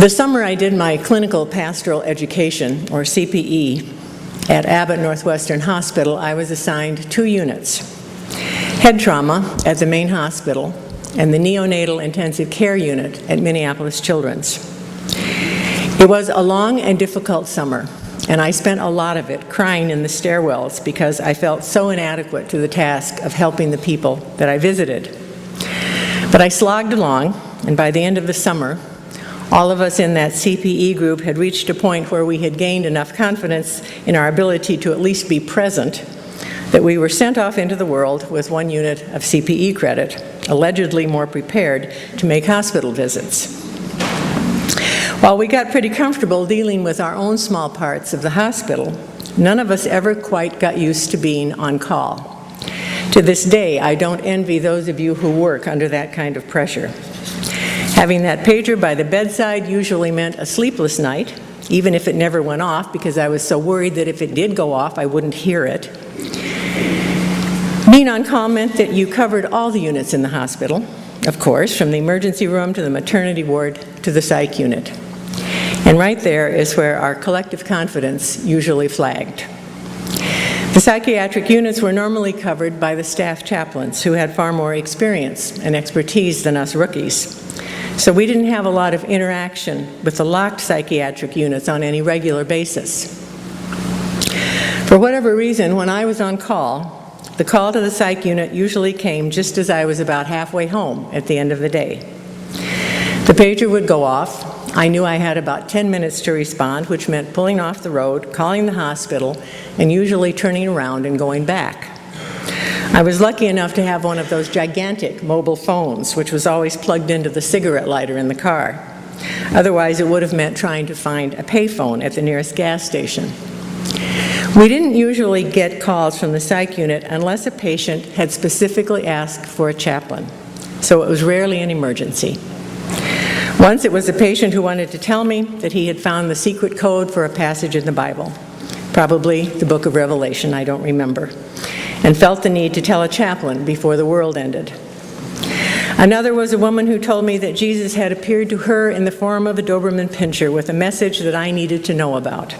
The summer I did my clinical pastoral education, or CPE, at Abbott Northwestern Hospital, I was assigned 2 units: head trauma at the main hospital and the neonatal intensive care unit at Minneapolis Children's. It was a long and difficult summer, and I spent a lot of it crying in the stairwells because I felt so inadequate to the task of helping the people that I visited. But I slogged along, and by the end of the summer, all of us in that CPE group had reached a point where we had gained enough confidence in our ability to at least be present that we were sent off into the world with 1 unit of CPE credit, allegedly more prepared to make hospital visits. While we got pretty comfortable dealing with our own small parts of the hospital, none of us ever quite got used to being on call. To this day, I don't envy those of you who work under that kind of pressure. Having that pager by the bedside usually meant a sleepless night, even if it never went off, because I was so worried that if it did go off, I wouldn't hear it. Being on call meant that you covered all the units in the hospital, of course, from the emergency room to the maternity ward to the psych unit. And right there is where our collective confidence usually flagged. The psychiatric units were normally covered by the staff chaplains, who had far more experience and expertise than us rookies. So we didn't have a lot of interaction with the locked psychiatric units on any regular basis. For whatever reason, when I was on call, the call to the psych unit usually came just as I was about halfway home at the end of the day. The pager would go off. I knew I had about 10 minutes to respond, which meant pulling off the road, calling the hospital, and usually turning around and going back. I was lucky enough to have one of those gigantic mobile phones, which was always plugged into the cigarette lighter in the car. Otherwise, it would have meant trying to find a payphone at the nearest gas station. We didn't usually get calls from the psych unit unless a patient had specifically asked for a chaplain, so it was rarely an emergency. Once it was a patient who wanted to tell me that he had found the secret code for a passage in the Bible, probably the book of Revelation, I don't remember, and felt the need to tell a chaplain before the world ended. Another was a woman who told me that Jesus had appeared to her in the form of a Doberman Pinscher with a message that I needed to know about.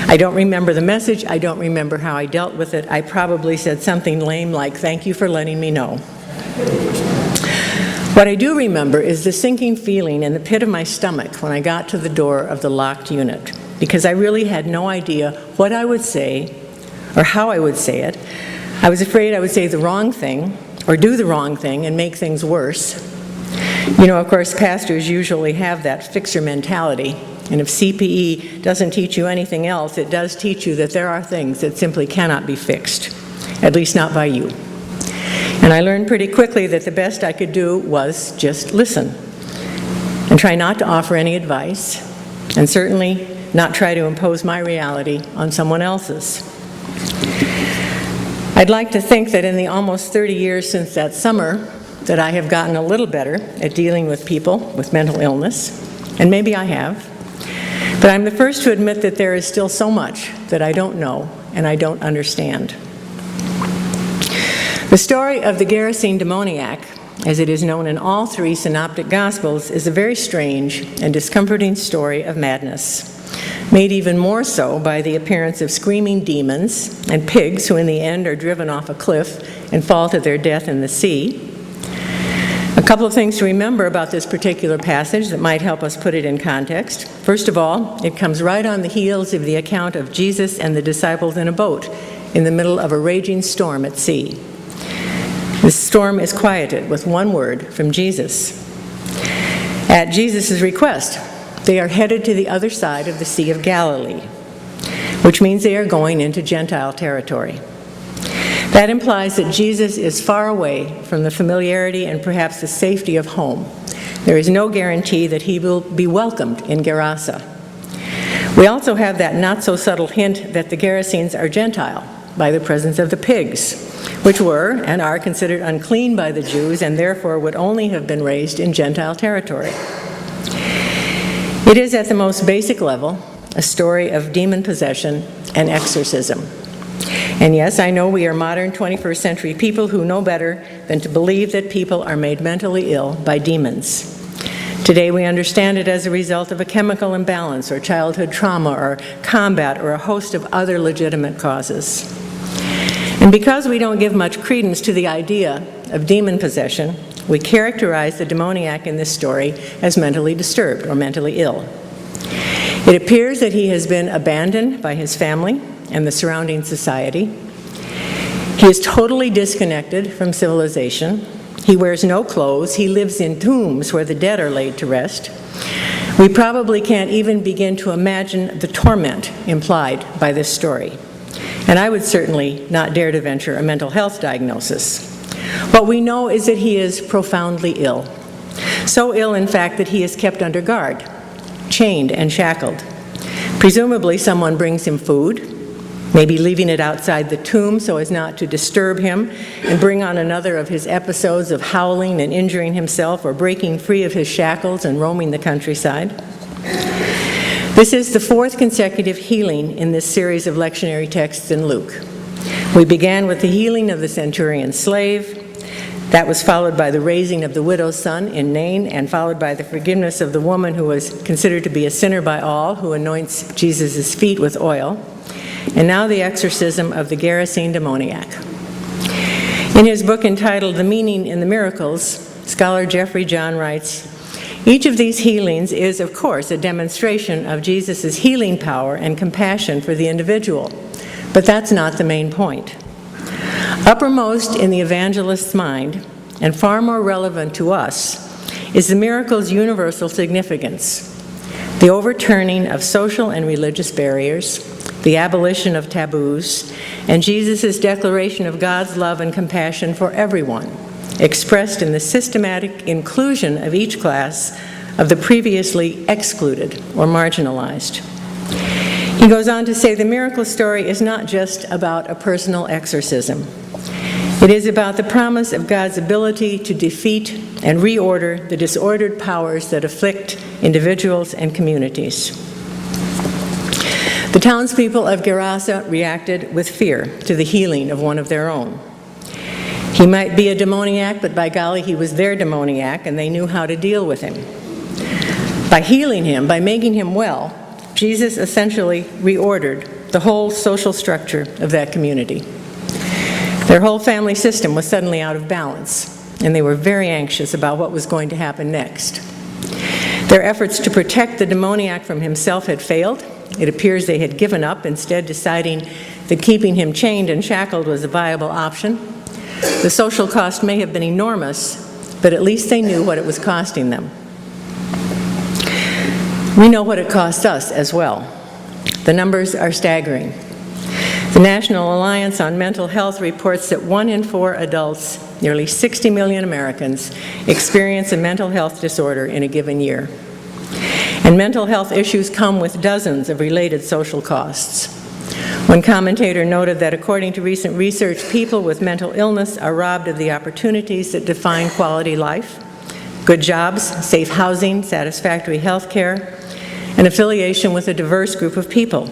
I don't remember the message. I don't remember how I dealt with it. I probably said something lame like, "Thank you for letting me know." What I do remember is the sinking feeling in the pit of my stomach when I got to the door of the locked unit, because I really had no idea what I would say or how I would say it. I was afraid I would say the wrong thing or do the wrong thing and make things worse. You know, of course, pastors usually have that fixer mentality, and if CPE doesn't teach you anything else, it does teach you that there are things that simply cannot be fixed, at least not by you. And I learned pretty quickly that the best I could do was just listen and try not to offer any advice, and certainly not try to impose my reality on someone else's. I'd like to think that in the almost 30 years since that summer that I have gotten a little better at dealing with people with mental illness, and maybe I have, but I'm the first to admit that there is still so much that I don't know and I don't understand. The story of the Gerasene demoniac, as it is known in all 3 synoptic Gospels, is a very strange and discomforting story of madness, made even more so by the appearance of screaming demons and pigs who in the end are driven off a cliff and fall to their death in the sea. A couple of things to remember about this particular passage that might help us put it in context. First of all, it comes right on the heels of the account of Jesus and the disciples in a boat in the middle of a raging storm at sea. The storm is quieted with one word from Jesus. At Jesus' request, they are headed to the other side of the Sea of Galilee, which means they are going into Gentile territory. That implies that Jesus is far away from the familiarity and perhaps the safety of home. There is no guarantee that he will be welcomed in Gerasa. We also have that not-so-subtle hint that the Gerasenes are Gentile by the presence of the pigs, which were and are considered unclean by the Jews and therefore would only have been raised in Gentile territory. It is, at the most basic level, a story of demon possession and exorcism. And yes, I know we are modern 21st century people who know better than to believe that people are made mentally ill by demons. Today we understand it as a result of a chemical imbalance or childhood trauma or combat or a host of other legitimate causes. And because we don't give much credence to the idea of demon possession, we characterize the demoniac in this story as mentally disturbed or mentally ill. It appears that he has been abandoned by his family and the surrounding society. He is totally disconnected from civilization. He wears no clothes. He lives in tombs where the dead are laid to rest. We probably can't even begin to imagine the torment implied by this story. And I would certainly not dare to venture a mental health diagnosis. What we know is that he is profoundly ill. So ill, in fact, that he is kept under guard, chained and shackled. Presumably someone brings him food, maybe leaving it outside the tomb so as not to disturb him and bring on another of his episodes of howling and injuring himself or breaking free of his shackles and roaming the countryside. This is the fourth consecutive healing in this series of lectionary texts in Luke. We began with the healing of the centurion's slave. That was followed by the raising of the widow's son in Nain, and followed by the forgiveness of the woman who was considered to be a sinner by all, who anoints Jesus' feet with oil. And now the exorcism of the Gerasene demoniac. In his book entitled The Meaning in the Miracles, scholar Jeffrey John writes, "Each of these healings is, of course, a demonstration of Jesus' healing power and compassion for the individual. But that's not the main point. Uppermost in the evangelist's mind, and far more relevant to us, is the miracle's universal significance. The overturning of social and religious barriers, the abolition of taboos, and Jesus' declaration of God's love and compassion for everyone, expressed in the systematic inclusion of each class of the previously excluded or marginalized." He goes on to say the miracle story is not just about a personal exorcism. It is about the promise of God's ability to defeat and reorder the disordered powers that afflict individuals and communities. The townspeople of Gerasa reacted with fear to the healing of one of their own. He might be a demoniac, but by golly, he was their demoniac, and they knew how to deal with him. By healing him, by making him well, Jesus essentially reordered the whole social structure of that community. Their whole family system was suddenly out of balance, and they were very anxious about what was going to happen next. Their efforts to protect the demoniac from himself had failed. It appears they had given up, instead deciding that keeping him chained and shackled was a viable option. The social cost may have been enormous, but at least they knew what it was costing them. We know what it costs us as well. The numbers are staggering. The National Alliance on Mental Health reports that 1 in 4 adults, nearly 60 million Americans, experience a mental health disorder in a given year. And mental health issues come with dozens of related social costs. One commentator noted that according to recent research, people with mental illness are robbed of the opportunities that define quality life: good jobs, safe housing, satisfactory health care, and affiliation with a diverse group of people.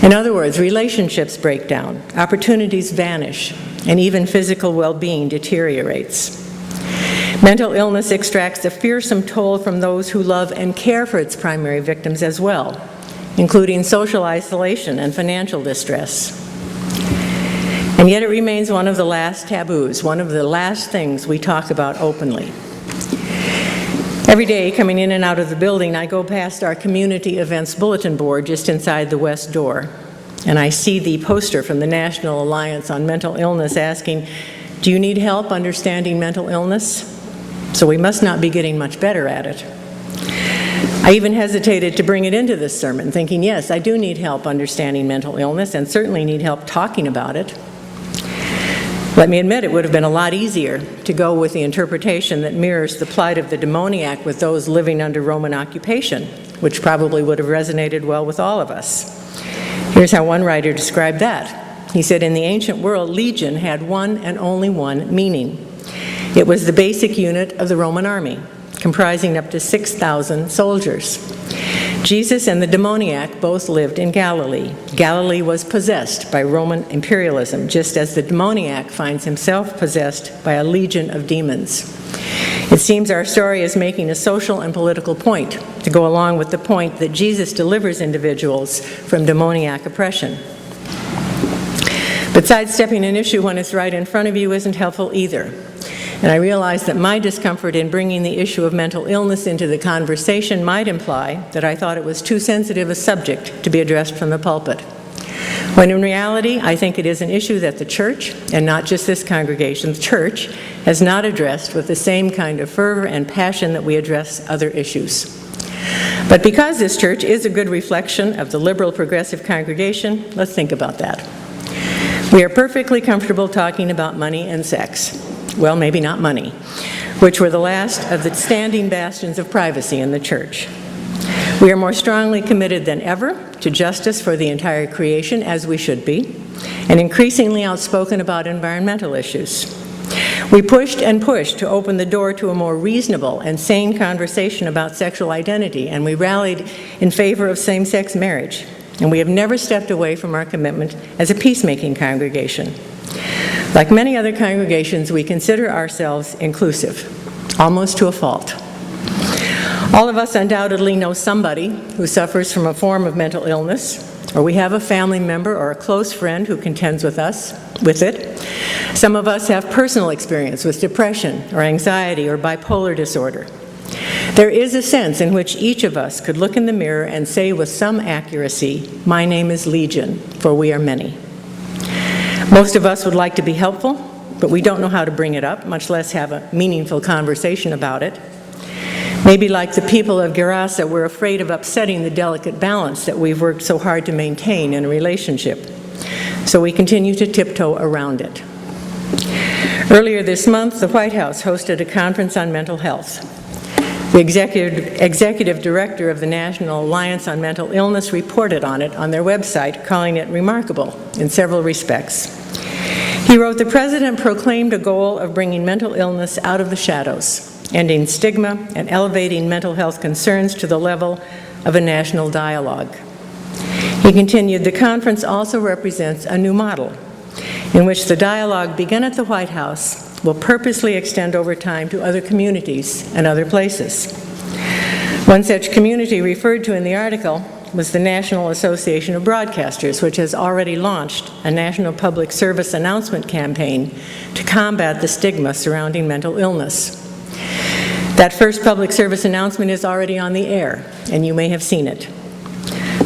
In other words, relationships break down, opportunities vanish, and even physical well-being deteriorates. Mental illness extracts a fearsome toll from those who love and care for its primary victims as well, including social isolation and financial distress. And yet it remains one of the last taboos, one of the last things we talk about openly. Every day, coming in and out of the building, I go past our community events bulletin board just inside the west door, and I see the poster from the National Alliance on Mental Illness asking, "Do you need help understanding mental illness?" So we must not be getting much better at it. I even hesitated to bring it into this sermon, thinking, yes, I do need help understanding mental illness and certainly need help talking about it. Let me admit, it would have been a lot easier to go with the interpretation that mirrors the plight of the demoniac with those living under Roman occupation, which probably would have resonated well with all of us. Here's how one writer described that. He said, in the ancient world, legion had one and only one meaning. It was the basic unit of the Roman army, comprising up to 6,000 soldiers. Jesus and the demoniac both lived in Galilee. Galilee was possessed by Roman imperialism, just as the demoniac finds himself possessed by a legion of demons. It seems our story is making a social and political point to go along with the point that Jesus delivers individuals from demoniac oppression. But sidestepping an issue when it's right in front of you isn't helpful either. And I realize that my discomfort in bringing the issue of mental illness into the conversation might imply that I thought it was too sensitive a subject to be addressed from the pulpit. When in reality, I think it is an issue that the church, and not just this congregation, the church, has not addressed with the same kind of fervor and passion that we address other issues. But because this church is a good reflection of the liberal progressive congregation, let's think about that. We are perfectly comfortable talking about money and sex. Well, maybe not money, which were the last of the standing bastions of privacy in the church. We are more strongly committed than ever to justice for the entire creation, as we should be, and increasingly outspoken about environmental issues. We pushed and pushed to open the door to a more reasonable and sane conversation about sexual identity, and we rallied in favor of same-sex marriage. And we have never stepped away from our commitment as a peacemaking congregation. Like many other congregations, we consider ourselves inclusive, almost to a fault. All of us undoubtedly know somebody who suffers from a form of mental illness, or we have a family member or a close friend who contends with it. Some of us have personal experience with depression or anxiety or bipolar disorder. There is a sense in which each of us could look in the mirror and say with some accuracy, "My name is Legion, for we are many." Most of us would like to be helpful, but we don't know how to bring it up, much less have a meaningful conversation about it. Maybe like the people of Gerasa, we're afraid of upsetting the delicate balance that we've worked so hard to maintain in a relationship. So we continue to tiptoe around it. Earlier this month, the White House hosted a conference on mental health. The executive director of the National Alliance on Mental Illness reported on it on their website, calling it remarkable in several respects. He wrote, "The president proclaimed a goal of bringing mental illness out of the shadows, ending stigma and elevating mental health concerns to the level of a national dialogue." He continued, "The conference also represents a new model in which the dialogue begun at the White House will purposely extend over time to other communities and other places." One such community referred to in the article was the National Association of Broadcasters, which has already launched a national public service announcement campaign to combat the stigma surrounding mental illness. That first public service announcement is already on the air, and you may have seen it.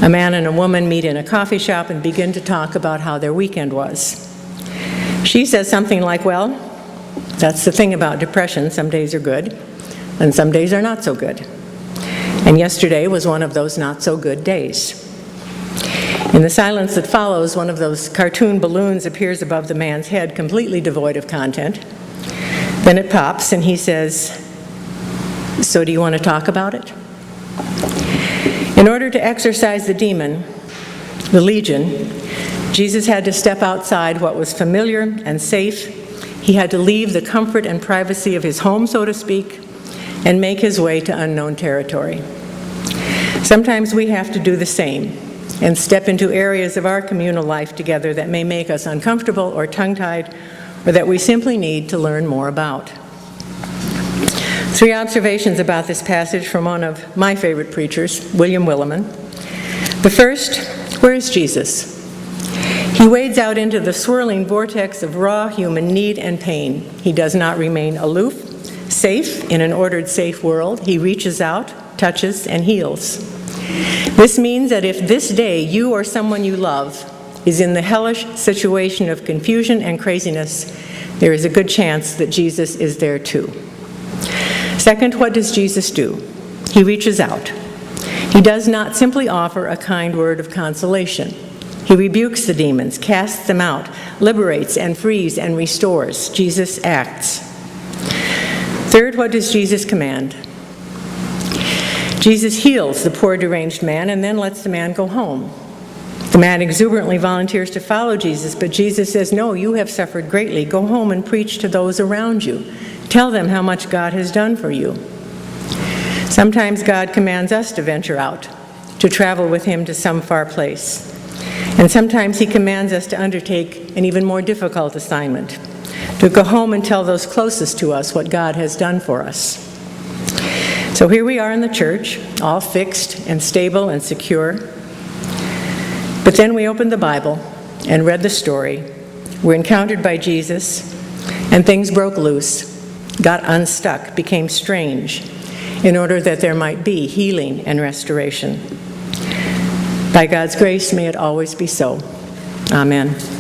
A man and a woman meet in a coffee shop and begin to talk about how their weekend was. She says something like, "Well, that's the thing about depression. Some days are good, and some days are not so good. And yesterday was one of those not-so-good days." In the silence that follows, one of those cartoon balloons appears above the man's head, completely devoid of content. Then it pops, and he says, "So do you want to talk about it?" In order to exorcise the demon, the legion, Jesus had to step outside what was familiar and safe. He had to leave the comfort and privacy of his home, so to speak, and make his way to unknown territory. Sometimes we have to do the same and step into areas of our communal life together that may make us uncomfortable or tongue-tied, or that we simply need to learn more about. 3 observations about this passage from one of my favorite preachers, William Willimon. The first, where is Jesus? He wades out into the swirling vortex of raw human need and pain. He does not remain aloof, safe in an ordered, safe world. He reaches out, touches, and heals. This means that if this day you or someone you love is in the hellish situation of confusion and craziness, there is a good chance that Jesus is there too. Second, what does Jesus do? He reaches out. He does not simply offer a kind word of consolation. He rebukes the demons, casts them out, liberates and frees and restores. Jesus acts. Third, what does Jesus command? Jesus heals the poor deranged man and then lets the man go home. The man exuberantly volunteers to follow Jesus, but Jesus says, "No, you have suffered greatly. Go home and preach to those around you. Tell them how much God has done for you." Sometimes God commands us to venture out to travel with him to some far place. And sometimes he commands us to undertake an even more difficult assignment, to go home and tell those closest to us what God has done for us. So here we are in the church, all fixed and stable and secure. But then we opened the Bible and read the story. We're encountered by Jesus, and things broke loose, got unstuck, became strange, in order that there might be healing and restoration. By God's grace, may it always be so. Amen.